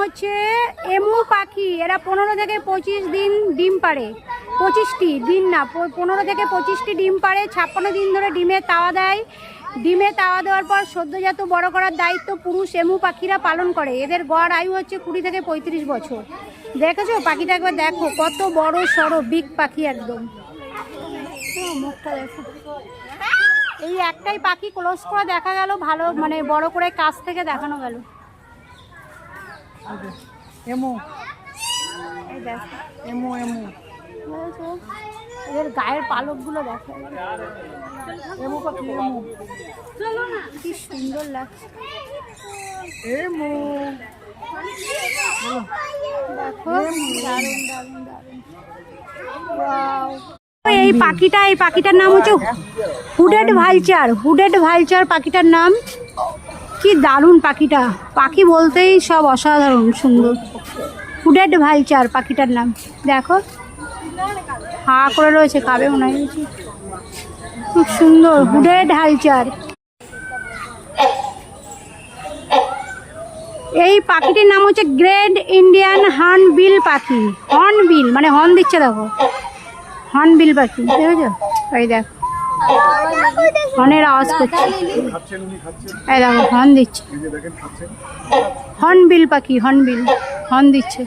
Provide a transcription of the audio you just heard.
হচ্ছে এমু পাখি। এরা 15 থেকে 25 দিন ডিম পাড়ে। 25টি দিন না, 15 থেকে 25টি ডিম পাড়ে। 56 দিন ধরে ডিমে তাওয়া দেয়। ডিমে তাওয়া দেওয়ার পর সদ্যজাত বড় করার দায়িত্ব পুরুষ এমু পাখিরা পালন করে। এদের গড় আয়ু হচ্ছে 20 থেকে 35 বছর। দেখেছো পাখিটা একবার দেখো, কত বড় সড়ো বিগ পাখি একদম। মুখটা দেখো। এই একটাই পাখি ক্লোজ করে দেখা গেল, ভালো মানে বড় করে কাছ থেকে দেখানো গেল। এমু এই দেখো এমু এমু এদের গায়ের পালকগুলো দেখো, এমু পাখি এমু কি সুন্দর লাগছে। এমু দেখো দারুণ দারুণ দারুণ। ওয়াও। এই পাখিটার নাম হচ্ছে হুডেড ভালচার। হুডেড ভালচার পাখিটার নাম। কি দারুণ পাখিটা, পাখি বলতেই সব অসাধারণ সুন্দর। হুডেড ভালচার পাখিটার নাম। দেখো হা করে রয়েছে, খাবে মনে হয়। খুব সুন্দর হুডেড ভালচার। এই পাখিটির নাম হচ্ছে গ্রেট ইন্ডিয়ান হর্নবিল পাখি। হর্নবিল মানে হর্ন দিচ্ছে, দেখো হর্নবিল পাখি, দেখেছো? এই দেখো হর্নের আওয়াজ করছে। এই দেখো হর্ন দিচ্ছে। হর্নবিল পাখি, হর্নবিল হর্ন দিচ্ছে।